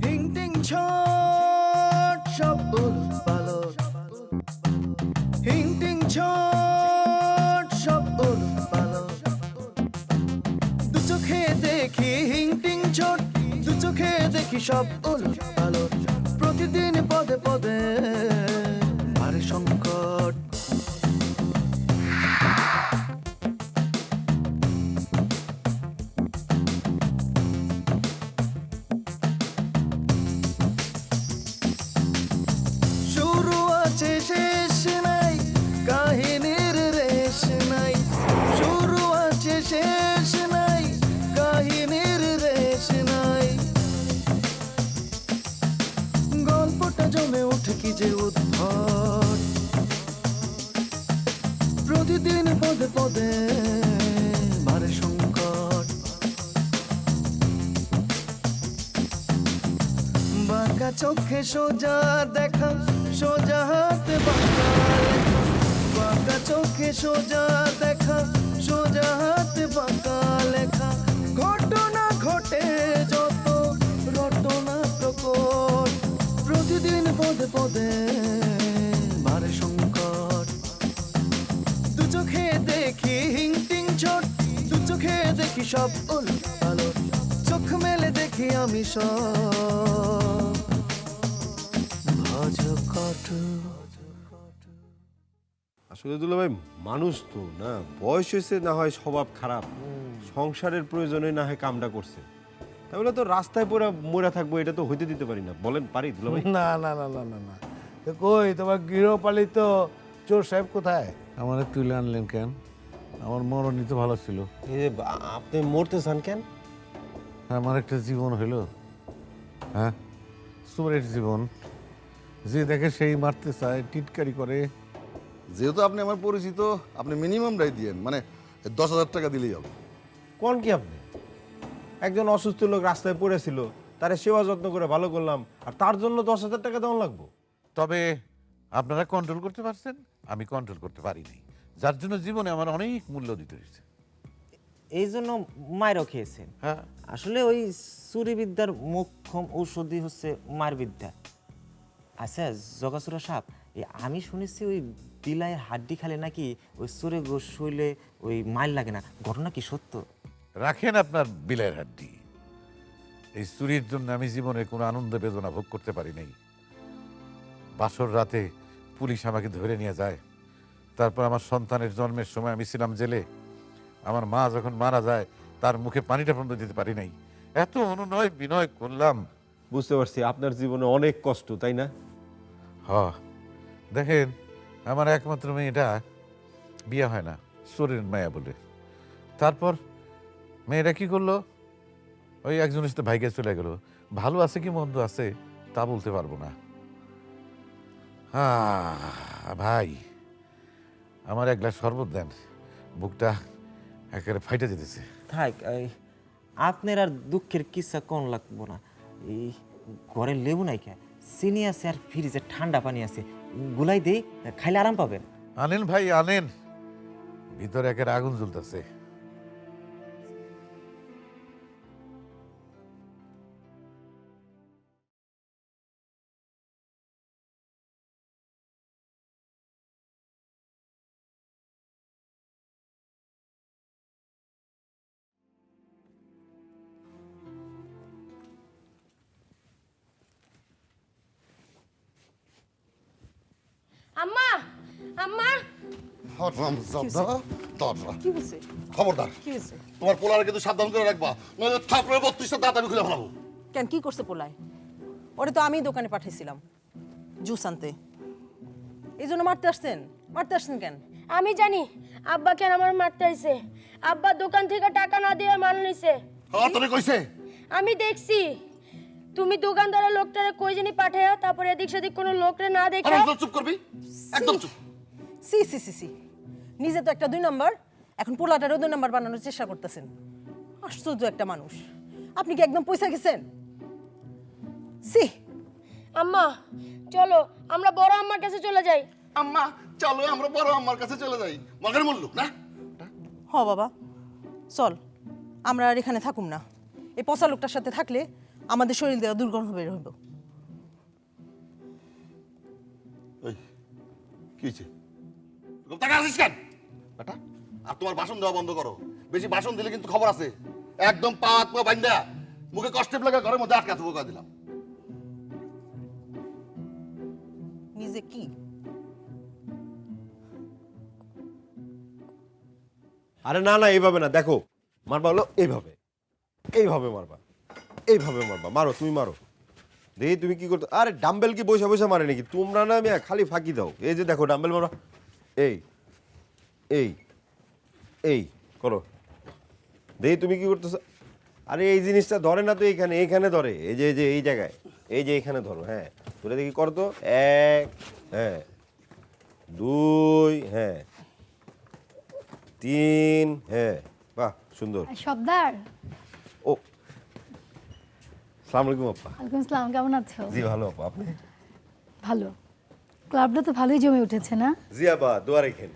হিং টিং ছট সব উলট পালট, হিং টিং ছট সব উলট পালট। দু চোখে দেখি হিং টিং ছট, দু চোখে দেখি সব উলট পালট। প্রতিদিন পদে পদে ভারে সংকট। শুরু আছে শেষ নাই, কাহিনীর রেশ নাই। শুরু আছে শেষ নাই, কাহিনীর রেশ নাই। গল্পটা জমে ওঠে কি যে উদ্ভট। প্রতিদিন পদে পদে ভারে সংকট। বাঁকা চোখে সোজা দেখা, সোজা হাতে বাঁকা লেখা। বাঁকা চোখে সোজা দেখা, সোজা হাতে বাঁকা লেখা। ঘটনা ঘটে যত রটনা প্রকট। প্রতিদিন পদে পদে ভারে সংকট। দু চোখে দেখি হিং টিং ছট, দু চোখে দেখি সব উলট পালট। চোখ মেলে দেখি আমি সব ভজকট। আসলে দুলাভাই মানুষ তো না, বয়স হয়েছে, না হয় স্বভাব খারাপ, সংসারের প্রয়োজনে না হয় কামটা করছে, তাহলে তো রাস্তায় পড়ে মরে থাকবো এটা তো হইতে দিতে পারি না। বলেন পারি দুলাভাই? না না না না না না, তো কই তোমার গৃহপালিত চোর সাহেব কোথায়? আমার তুলে আনলেন কেন? আমার মরণই তো ভালো ছিল। এই যে আপনি মরতে চান কেন? আমার একটা জীবন হইলো, হ্যাঁ, চোরের জীবন। যে দেখে সেই মারতে চায়, টিটকারি করে। যেহেতু আপনি আমার পরিচিত, আপনি মিনিমাম রায় দিয়েন, মানে 10,000 টাকা দিলেই হবে। কোন কি আপনি? একজন অসুস্থ লোক রাস্তায় পড়েছিল, তারে সেবা যত্ন করে ভালো করলাম, আর তার জন্য 10,000 টাকা দেওয়া লাগবো? তবে আপনারা কন্ট্রোল করতে পারছেন, আমি কন্ট্রোল করতে পারিনি, যার জন্য জীবনে আমার অনেক মূল্য দিতে হয়েছে। এই জন্য মায়েরও খেয়েছেন? হ্যাঁ, আসলে ওই চুরিবিদ্যার মোক্ষম ঔষধই হচ্ছে মায়ের বিদ্যা। আচ্ছা জগাসুরা সাপ, আমি শুনেছি ওই বিলাইয়ের হাড্ডি খেলে নাকি ওই চোরে গোশ শুইলে ওই মাইল লাগে না, ঘটনা কি সত্য? রাখেন আপনার বিলের হাড্ডি। এই চুরির জন্য আমি জীবনে কোনো আনন্দ বেদনা ভোগ করতে পারি নাই। বাসর রাতে পুলিশ আমাকে ধরে নিয়ে যায়, তারপর আমার সন্তানের জন্মের সময় আমি ছিলাম জেলে। আমার মা যখন মারা যায়, তার মুখে পানিটা পর্যন্ত দিতে পারি নাই। এত অনুনয় বিনয় করলাম। বুঝতে পারছি আপনার জীবনে অনেক কষ্ট, তাই না? হ, দেখেন, আমার একমাত্র মেয়েটা বিয়ে হয় না, চোরের মায়া বলে। তারপর মেয়েটা কি করলো, ওই একজনের সাথে ভাইকে চলে গেল। ভালো আছে কি মন্দ আছে তা বলতে পারবো না। ভাই, আমার এক গ্লাস শরবত দেন, বুকটা একেবারে ফাইটা যেতেছে। থাক, আপনার আর দুঃখের কিচ্ছা কোন লাগবো না। এই ঘরে লেবু নাই কে, চিনি আছে আর ফ্রিজে ঠান্ডা পানি আছে, গুলাই দেই, খাইলে আরাম পাবেন। আনেন ভাই আনেন, ভিতরে একের আগুন জ্বলতেছে। আম্মা, আম্মা, কি হয়েছে? খবরদার, কি হয়েছে? তোমার পোলার কিন্তু সাবধান করে রাখবা, নইলে থাপড়ে 32টা দাঁত আমি খুলে ফেলাবো। কেন, কি করছে পোলায়? ওরে তো আমি দোকানে পাঠাইছিলাম জুস আনতে। এই জন্য মারতে আসছেন? মারতে আসছেন কেন? আমি জানি আব্বা কেন আমার মারতে আইছে। আব্বা দোকান থেকে টাকা না দিয়ে মাল নিছে। হ্যাঁ, তুমি কইছে? আমি দেখছি তুমি দোকানদারের লোকটারে কই জানি পাঠায়া, তারপরে এদিক সেদিক কোনো লোকরে না দেখে। আরে চুপ করবি, একদম চুপ। সি সি সি সি, নিজে তো একটা 2 নাম্বার, এখন পোলাটারও 2 নাম্বার বানানোর চেষ্টা করতেছেন। আশ্চর্য একটা মানুষ, আপনি কি একদম পয়সা গেছেন? সি। আম্মা চলো আমরা বড় আম্মার কাছে চলে যাই। আম্মা চলো আমরা বড় আম্মার কাছে চলে যাই, মগের মুল্লুক না। হ বাবা, চল, আমরা আর এখানে থাকুম না। এই পচা লোকটার সাথে থাকলে আমাদের শরীর দেওয়া দুর্গন্ধ বের হইব। এই কি হয়েছে? এরকম তাকায় আছিস কেন বেটা? আর তোমার ভাষণ দেওয়া বন্ধ করো। বেশি ভাষণ দিলে কিন্তু খবর আছে। একদম পা হাত পা বাইন্ধা মুখে কষ্টে লাগা ঘরের মধ্যে আটকা থাকবো দিলাম। নিজে কি আরে না না, এইভাবে না, দেখো মারবা হলো এইভাবে, এইভাবে মারবা, এইভাবে মারবা, মারো তুমি মারো। দেখি তুমি কি করতে। আরে ডাম্বেল কি বসে বসে মারে নাকি? তোমরা না মিয়া খালি ফাঁকি দাও। এই যে দেখো ডাম্বেল মারো, এই এই এই করো। দেখি তুমি কি করতেছো। আরে এই জিনিসটা ধরে না তো, এইখানে এইখানে ধরে, এই যে এই জায়গায়, এই যে এইখানে ধরো। হ্যাঁ ধরে দেখি করো তো। এক, হ্যাঁ, দুই, হ্যাঁ, তিন, হ্যাঁ, বাহ সুন্দর। সর্দার, ও সালাম আলাইকুম আপা। ওয়ালাইকুম আসসালাম, কেমন আছো? জি ভালো আপা, আপনি? ভালো। ক্লাবটা তো ভালোই জমে উঠেছে না? জি আপা, দোয়া রেখেন।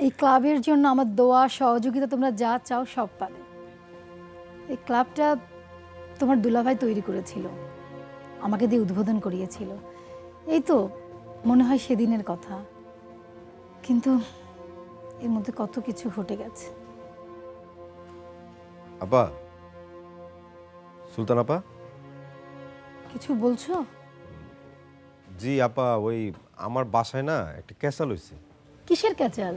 এই ক্লাবের জন্য আমার দোয়া সহযোগিতা তোমরা যা চাও সব পাবে। এই ক্লাবটা তোমার দুলাভাই তৈরি করেছিল, আমাকে দিয়ে উদ্বোধন করিয়েছিল। এই তো মনে হয় সেদিনের কথা, কিন্তু এর মধ্যে কত কিছু ঘটে গেছে। আপা, সুলতান আপা। কিছু বলছো? জি আপা, ওই আমার বাসায় না একটা ক্যাসাল হয়েছে। কিসের ক্যাচাল?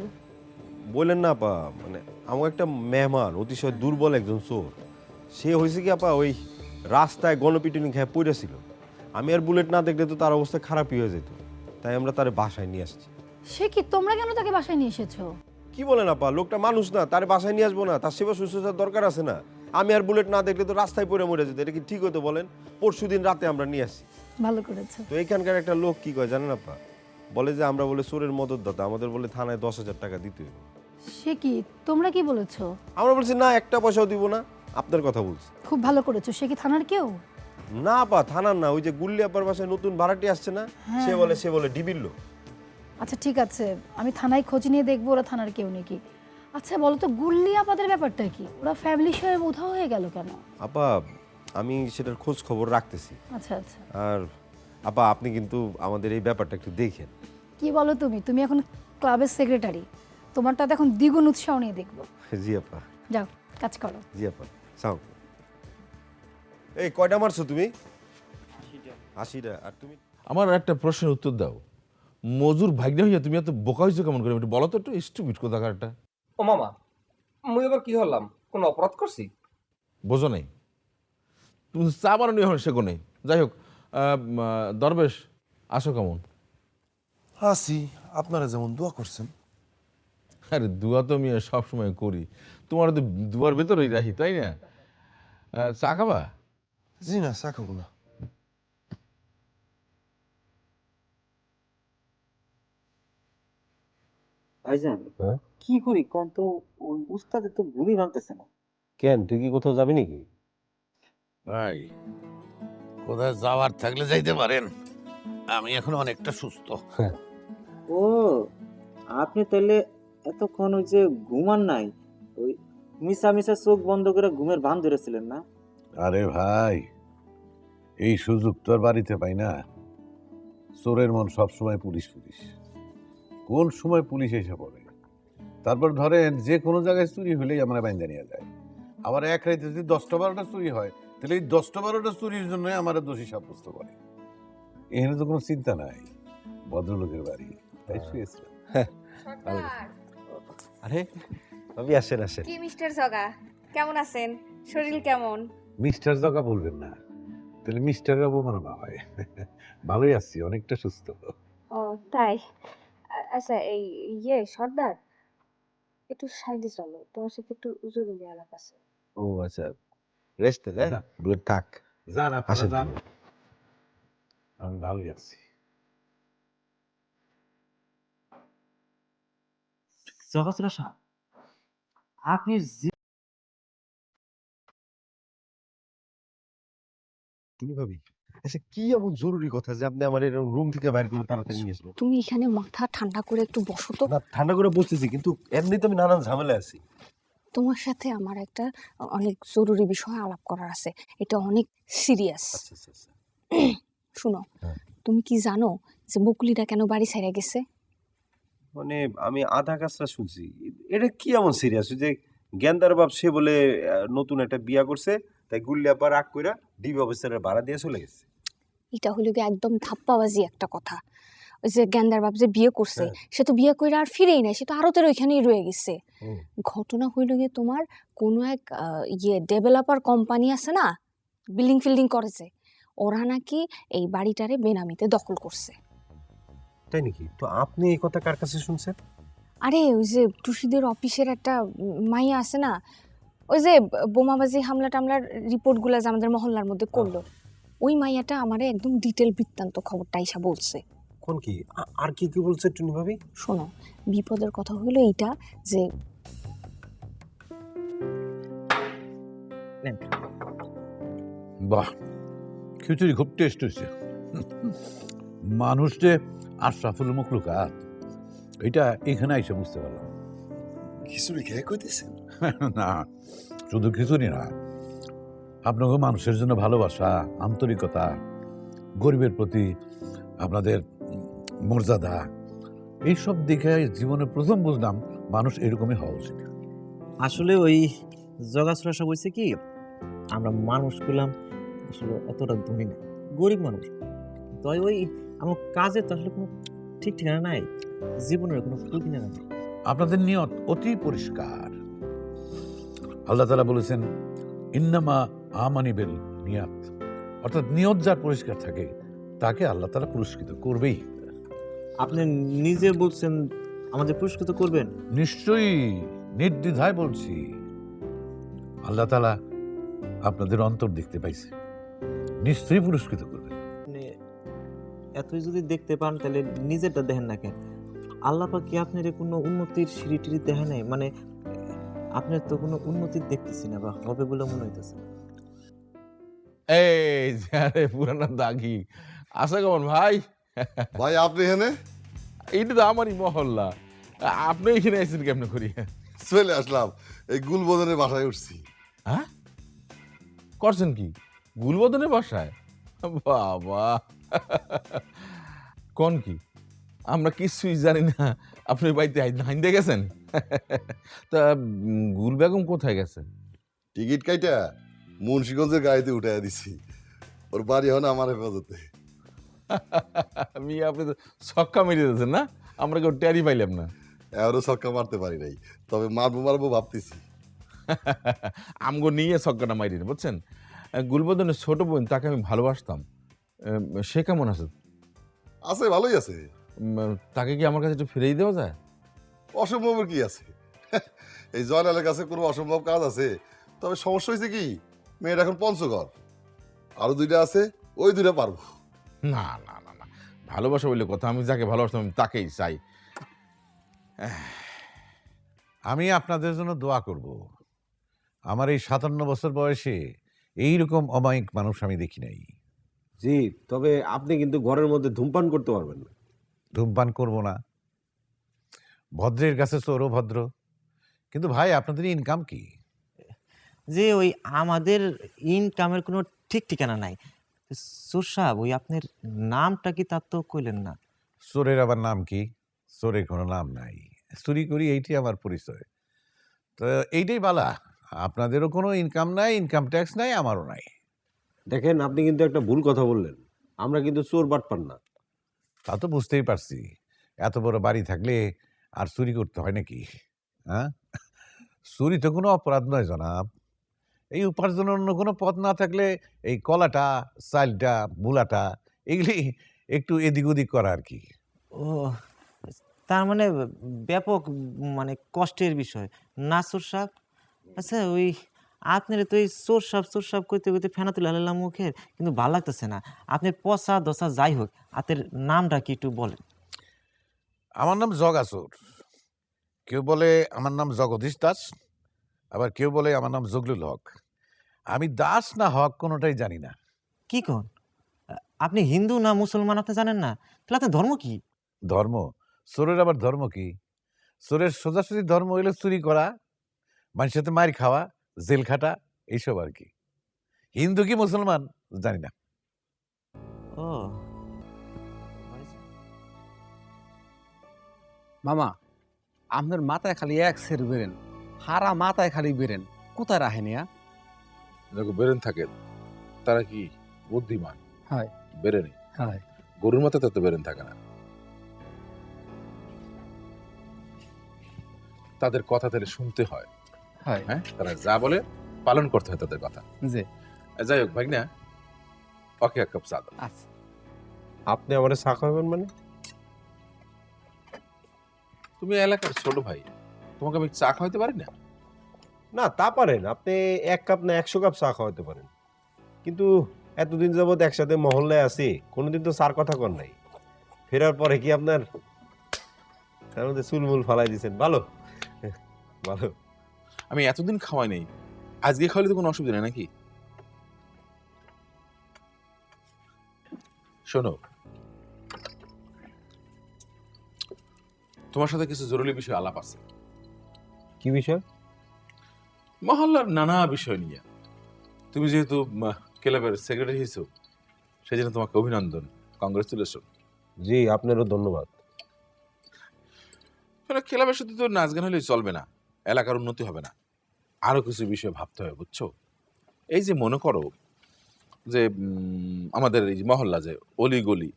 বললেন না আপা, মানে আমার একটা মেহমান অতিশয় দুর্বল একজন চোর, সে হয়েছে কি আপা, ওই রাস্তায় গণপিটুনি খেয়ে পড়েছিল। আমি আর বুলেট না দেখলে তো তার অবস্থা খারাপই হয়ে যেত, তাই আমরা তার বাসায় নিয়ে আসছি। সে কি, তোমরা কেন তাকে বাসায় নিয়ে এসেছো? কি বলেন আপা, লোকটা মানুষ না, তার বাসায় নিয়ে আসবো না? তার সেবা শুশ্রূষার দরকার আছে না? আমি আর বুলেট না দেখলে তো রাস্তায় পড়ে মরে যেত। এটা কি ঠিক হতো বলেন? পরশুদিন রাতে আমরা নিয়ে আসছি। ভালো করেছো। তো এখানকার একটা লোক কি কয় জানেন আপা, বলে যে আমরা বলে চোরের মদতদাতা, আমাদের বলে থানায় 10,000 টাকা দিতে হবে। সে কি, তোমরা কি বলেছো? আমরা বলছি না, একটা পয়সাও দিব না। আপনার কথা বলছি। খুব ভালো করেছো। সে কি থানার কেউ? না আপা, থানার না, ওই যে গুল্লি আপার বাসায় নতুন ভাড়াটি আসছে না, সে বলে ডিবির লোক। আচ্ছা ঠিক আছে, আমি থানায় খোঁজ নিয়ে দেখবো ওরা থানার কেউ নাকি। আচ্ছা বলো তো, গুল্লি আপাদের ব্যাপারটা কি? ওরা ফ্যামিলি সহ উধাও হয়ে গেল কেন? আপা আমি সেটার খোঁজ খবর রাখতেছি। আচ্ছা আচ্ছা। আর আপা আপনি কিন্তু আমাদের এই ব্যাপারটা একটু দেখেন। কি বলো তুমি? তুমি এখন ক্লাবের সেক্রেটারি, তোমারটা এখন দ্বিগুণ উৎসাহ নিয়ে দেখবো। জি আপা। যাও কাজ করো। জি আপা, সাও। এই কয়টা মারছো তুমি? 80টা। আর তুমি? আমার একটা প্রশ্নের উত্তর দাও। মজুর ভাগ্নে হইয়া তুমি এত বোকা হয়েছো কেমন করে? একটু বলো তো, একটু স্টুপিড কোথাকারটা। ও মামা, মুই এবার কি হলাম? কোনো অপরাধ করছি? বোঝো নাই তুমি চা বানানো এখন শেখো নেই। যাই হোক, দরবেশ আসো কেমন? আসি, আপনারা যেমন দোয়া করছেন। আরে দুয়া তো আমি সবসময় করি, তোমার তো দুয়ার ভেতরেই রাখি, তাই না? চা খাবা? জি না, চা খাবো না। ভাইজান কি করি কোন তো, ওই উস্তাদে তো ভুলই ভাঙতেছে না। কেন, তুই কি কোথাও যাবি নাকি? ভাই, কোথায় যাওয়ার থাকলে যাইতে পারেন, আমি এখন অনেকটা সুস্থ। ও, আপনি তাহলে এতক্ষণ ওই যে ঘুমান নাই, ওই মিশা মিশা চোখ বন্ধ করে ঘুমের ভান ধরেছিলেন না? আরে ভাই, এই সুযোগ তো আর বাড়িতে পাই না। চোরের মন সবসময় পুলিশ পুলিশ, কোন সময় পুলিশ এসে পড়ে। তারপর ধরেন যে কোনো জায়গায় চুরি হলেই আমরা বাইন্দা নিয়ে যায়। আবার এক রাইতে যদি 10টা-12টা চুরি হয়, তাহলে এই 10টা-12টা চুরির জন্য আমার দোষী সাব্যস্ত করে। এখানে তো কোনো চিন্তা নাই, ভদ্রলোকের বাড়ি, তাই শুয়েছিলাম। আরে ভাবি, আসেন আসেন। কি মিস্টার জগা, কেমন আছেন? শরীর কেমন? মিস্টার জগা বলবেন না, তাহলে মিস্টারের অবমাননা হয়। ভালোই আছি, অনেকটা সুস্থ। ও তাই? আচ্ছা, এই সর্দার, একটু সাইডে চলো, তোমার সাথে একটু জরুরি আলাপ আছে। ও আচ্ছা, রেস্ট দে, বুলেট থাক। যান আপনারা আসেন। যান, আমি ভালোই আছি। জগাসুরা সাহেব, আপনি তুমি ভাবি, আচ্ছা কি এমন জরুরি কথা যে আপনি আমার এরকম রুম থেকে বাইরে করে তাড়াতাড়ি নিয়ে আসলেন? তুমি এখানে মাথা ঠান্ডা করে একটু বসো তো। না, ঠান্ডা করে বসতেছি, কিন্তু এমনি তো আমি নানান ঝামেলা আছি। তোমার সাথে আমার একটা অনেক জরুরি বিষয় আলাপ করার আছে, এটা অনেক সিরিয়াস। আচ্ছা আচ্ছা আচ্ছা। শুনো, হ্যাঁ। তুমি কি জানো যে বকুলিটা কেন বাড়ি ছেড়ে গেছে? মানে আমি আধা কাজটা শুনছি, এটা কি এমন সিরিয়াস যে গেন্দার বাপ সে বলে নতুন একটা বিয়া করছে, তাই গুল্লিয়া পা রাগ কইরা ডিবি অফিসারের ভাড়া দিয়ে চলে গেছে? এটা হলো গিয়ে একদম ধাপ্পাবাজি একটা কথা। ওই যে গেন্দার বাপ যে বিয়ে করছে, সে তো বিয়ে করে আর ফিরেই নাই, সে তো আরতের ওইখানেই রয়ে গেছে। ঘটনা হইল গিয়ে তোমার কোনো এক ডেভেলপার কোম্পানি আছে না, বিল্ডিং ফিল্ডিং করেছে, ওরা নাকি এই বাড়িটারে বেনামিতে দখল করছে। তাই নাকি? তো আপনি এই কথা কার কাছে শুনছেন? আরে ওই যে টুসিদের অফিসের একটা মাইয়া আছে না, ওই যে বোমাবাজি হামলা টামলার রিপোর্টগুলো যে আমাদের মহল্লার মধ্যে করলো, ওই মাইয়াটা আমারে একদম ডিটেল বৃত্তান্ত খবরটা আইসা বলছে। কোন কি আর কি কি বলছে টুনি ভাবি? শোনো, বিপদের কথা হইলো এইটা যে বাহ, খিচুড়ি খুব টেস্ট হয়েছে। মানুষ যে আশরাফুল মখলুকাত, এটা এখানে এসে বুঝতে পারলাম। খিচুড়ি খেয়ে কইতেছেন? না, শুধু খিচুড়ি না, আপনাকে মানুষের জন্য ভালোবাসা, আন্তরিকতা, গরিবের প্রতি আপনাদের মর্যাদা, এইসব দেখে জীবনে প্রথম বুঝলাম মানুষ এরকমই হওয়া উচিত। আসলে ওই জগাছড়া সব হয়েছে কি, আমরা মানুষ পেলাম আসলে অতটা ধনী না, গরিব মানুষ। তাই ওই আমার কাজের তো আসলে কোনো ঠিক ঠিকানা নাই, জীবনের কোনো কুকিনা নাই। আপনাদের নিয়ত অতি পরিষ্কার। আল্লাহ তাআলা বলেছেন, ইন্নামা আমানিবেল নিয়াত, অর্থাৎ নিয়ত যার পরিষ্কার থাকে তাকে আল্লাহ তাআলা পুরস্কৃত করবেই। আপনি নিজে বলছেন আমাদের পুরস্কৃত করবেন? নিশ্চয়ই, নির্দ্বিধায় বলছি। আল্লাহ তাআলা আপনাদের অন্তর দেখতে পাইছে, নিশ্চয়ই পুরস্কৃত করবেন। মানে এতই যদি দেখতে পান তাহলে নিজেরটা দেখেন না কেন? আল্লাহ পাক কি আপনার কোনো উন্নতির সিঁড়ি টিড়ি দেখে নাই? মানে আপনার তো কোনো উন্নতি দেখতেছি না, বা হবে বলে মনে হইতেছে না। এই যে আরে পুরানা দাগি আশা কেমন ভাই? ভাই আপনি এখানে? এইটা তো আমারই মহল্লা, আপনি এখানে আছেন কেমন করি? চলে আসলাম, এই গুলবদনের বাসায় উঠছি। হ্যাঁ, করছেন কি গুলবদনের বাসায়? বাবা, কোন কি আমরা কিছুই জানি না, আপনি বাড়িতে হাইন্দে গেছেন? তা গুল বেগম কোথায় গেছে? টিকিট কাইটা মুন্সিগঞ্জের গাড়িতে উঠে দিছি, ওর বাড়ি হন আমার হেফাজতে। আমি আপনি তো ছক্কা মেরে দিয়েছেন না, আমরা কেউ ট্যারি পাইলাম না। এবারও ছক্কা মারতে পারি নাই, তবে মারবো ভাবতেছি। আমগো নিয়ে ছক্কাটা মারি না, বুঝছেন? গুলবদনের ছোট বোন, তাকে আমি ভালোবাসতাম, সে কেমন আছে? আছে, ভালোই আছে। তাকে কি আমার কাছে একটু ফিরিয়ে দেওয়া যায়? অসম্ভবের কি আছে? এই জয়নালের কাছে কোনো অসম্ভব কাজ আছে? তবে সমস্যা হয়েছে কি, মেয়েটা এখন পঞ্চগড়, আরো দুইটা আছে, ওই দুইটা পারবো। না না না না, ভালোবাসা বললে কথা, আমি যাকে ভালোবাসতাম আমি তাকেই চাই। আমি আপনাদের জন্য দোয়া করব। আমার এই 57 বছর বয়সে এইরকম অমায়িক মানুষ আমি দেখি নাই। জি, তবে আপনি কিন্তু ঘরের মধ্যে ধূমপান করতে পারবেন না। ধূমপান করব না, ভদ্রের কাছে চোরও ভদ্র। কিন্তু ভাই, আপনাদের ইনকাম কি? যে ওই আমাদের ইনকামের কোনো ঠিক ঠিকানা নাই। সুর সাহেব, ওই আপনার নামটা কি তার তো কইলেন না? চোরের আবার নাম কি? চোরের কোনো নাম নাই, চুরি করি, এইটাই আমার পরিচয়। তো এইটাই বালা, আপনাদেরও কোনো ইনকাম নাই, ইনকাম ট্যাক্স নাই, আমারও নাই। দেখেন, আপনি কিন্তু একটা ভুল কথা বললেন, আমরা কিন্তু চোর বাটপার না। তা তো বুঝতেই পারছি, এত বড় বাড়ি থাকলে আর চুরি করতে হয় নাকি? হ্যাঁ, চুরি তো কোনো অপরাধ নয় জনাব। এই উপার্জনের অন্য কোনো পথ না থাকলে এই কলাটা, চালটা, মূলাটা, এগুলি একটু এদিক ওদিক করা আর কি। ও, তার মানে ব্যাপক মানে কষ্টের বিষয় না সুর সাহেব? আচ্ছা, ওই আপনার তো এই চোর সাহেব করতে করতে ফেনা তুলে আলাম মুখের, কিন্তু ভালো লাগতেছে না। আপনার পচা দশা যাই হোক, আপনার নামটা কি একটু বলেন? আমার নাম জগাচোর। কেউ বলে আমার নাম জগদীশ দাস, আবার কেউ বলে আমার নাম জগলুল হক। আমি দাস না হক কোনোটাই জানি না। কি কোন? আপনি হিন্দু না মুসলমান আপনি জানেন না? তাহলে আপনার ধর্ম কি? ধর্ম? চোরের আবার ধর্ম কি? চোরের সোজাসুজি ধর্ম হইলে চুরি করা, মানুষের সাথে মার খাওয়া, জেল খাটা, এইসব আর কি। হিন্দু কি মুসলমান জানি না। ও মামা আপনার মাথায় খালি এক সের বেরেন, হারা মাথায় খালি বেরেন, কোথায় রাখেন ইয়া? যখন বেরেন থাকে তারা কি বুদ্ধিমান? হয় বেরেনি হয় গরুর মাথাতে তো বেরেন থাকে না। তাদের কথা তাহলে শুনতে হয়, হয় হ্যাঁ? তারা যা বলে পালন করতে হয় তাদের কথা। জি যাই হোক ভাই না, ওকে এক কাপ চা দাও। আচ্ছা। আপনি আমার চা খাবেন মানে? তুমি এলাকার ছোট ভাই, তোমাকে আমি চা খাওয়াতে পারি না? না তা পারেন, আপনি 1 কাপ না 100 কাপ চা খাওয়াতে পারেন, কিন্তু এতদিন যাবৎ একসাথে মহল্লায় আছি, কোনোদিন তো চার কথা কর নাই। ফেরার পরে কি আপনার তার মধ্যে চুলমুল ফালাই দিয়েছেন? ভালো ভালো। আমি এতদিন খাওয়াই নাই, আজকে খাওয়ালে তো কোনো অসুবিধা নেই নাকি? শোনো, তোমার সাথে কিছু জরুরি বিষয় আলাপ আছে। কি বিষয়? মহল্লার নানা বিষয় নিয়ে। তুমি যেহেতু ক্লাবের সেক্রেটারি হয়েছো, সেই জন্য তোমাকে অভিনন্দন, কংগ্রেচুলেশন। জি, আপনারও ধন্যবাদ। ক্লাবের সাথে তো নাচ গান হলেই চলবে না, এলাকার উন্নতি হবে না, আরো কিছু বিষয় ভাবতে হবে, বুঝছো? এই যে মনে করো যে আমাদের এই মহল্লা যে অলি গলি,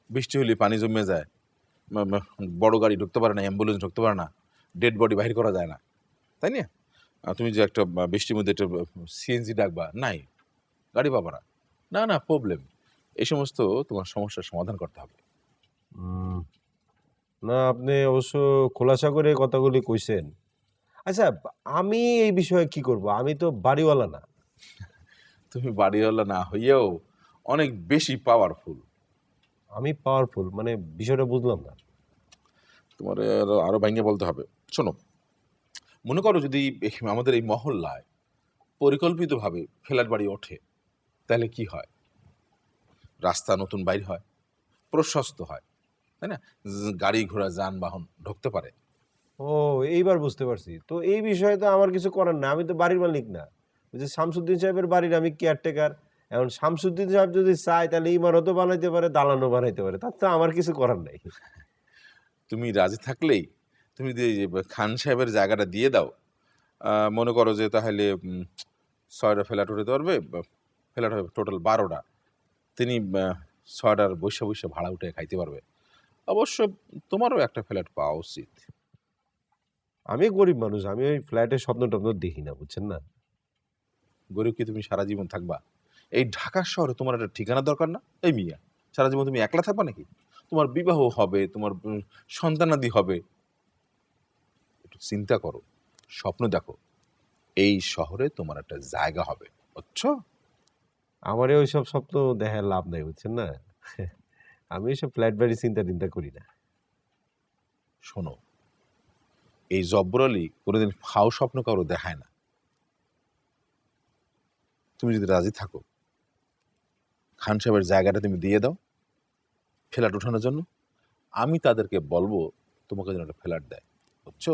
বৃষ্টি হলে পানি জমে যায়, বড় গাড়ি ঢুকতে পারে না, অ্যাম্বুলেন্স ঢুকতে পারে না, ডেড বডি বাহির করা যায় না, তাই না? তুমি যে একটা বৃষ্টির মধ্যে একটা সিএনজি ডাকবা, নাই, গাড়ি পাবা না, না না প্রবলেম। এই সমস্ত তোমার সমস্যার সমাধান করতে হবে। না, আপনি অবশ্য খোলাসা করে কথাগুলি কইছেন। আচ্ছা, আমি এই বিষয়ে কি করব? আমি তো বাড়িওয়ালা না। তুমি বাড়িওয়ালা না হইয়াও অনেক বেশি পাওয়ারফুল। আমি পাওয়ারফুল মানে বিষয়টা বুঝলাম না। তোমার আরো ভাঙিয়ে বলতে হবে। শোনো, মনে করো যদি আমাদের এই মহল্লায় পরিকল্পিতভাবে ফ্ল্যাট বাড়ি ওঠে, তাহলে কি হয়? রাস্তা নতুন বাইর হয়, প্রশস্ত হয়, তাই না? গাড়ি ঘোড়া যানবাহন ঢুকতে পারে। ও, এইবার বুঝতে পারছি। তো এই বিষয়ে তো আমার কিছু করার না, আমি তো বাড়ির মালিক না। ওই যে শামসুদ্দিন সাহেবের বাড়ির আমি কেয়ারটেকার। এখন শামসুদ্দিন সাহেব যদি চায় তাহলে ইমারতও বানাইতে পারে, দালানও বানাইতে পারে, তার তো আমার কিছু করার নাই। তুমি রাজি থাকলেই তুমি যে খান সাহেবের জায়গাটা দিয়ে দাও, মনে করো যে তাহলে 6টা ফ্ল্যাট উঠতে পারবে, ফ্ল্যাট হবে টোটাল 12টা। তিনি 6টার বৈশা বৈশা ভাড়া উঠে খাইতে পারবে। অবশ্য তোমারও একটা ফ্ল্যাট পাওয়া উচিত। আমি গরিব মানুষ, আমি ওই ফ্ল্যাটের স্বপ্ন টপ্ন দেখি না, বুঝছেন না? গরিব কি তুমি সারা জীবন থাকবা? এই ঢাকা শহরে তোমার একটা ঠিকানা দরকার না? এই মিয়া, সারা জীবন তুমি একলা থাকবা নাকি? তোমার বিবাহ হবে, তোমার সন্তানাদি হবে। একটু চিন্তা করো, স্বপ্ন দেখো, এই শহরে তোমার একটা জায়গা হবে, বুঝছো? আমারে ওইসব স্বপ্ন দেখার লাভ নাই, বুঝছেন না? আমি ওইসব ফ্ল্যাট বাড়ি চিন্তা করি না। শোনো, এই জব্বর আলী কোনোদিন ফাও স্বপ্ন কারো দেখায় না। তুমি যদি রাজি থাকো, খান সাহেবের জায়গাটা তুমি দিয়ে দাও ফ্ল্যাট ওঠানোর জন্য, আমি তাদেরকে বলবো তোমাকে যেন একটা ফ্ল্যাট দেয়, বুঝছো?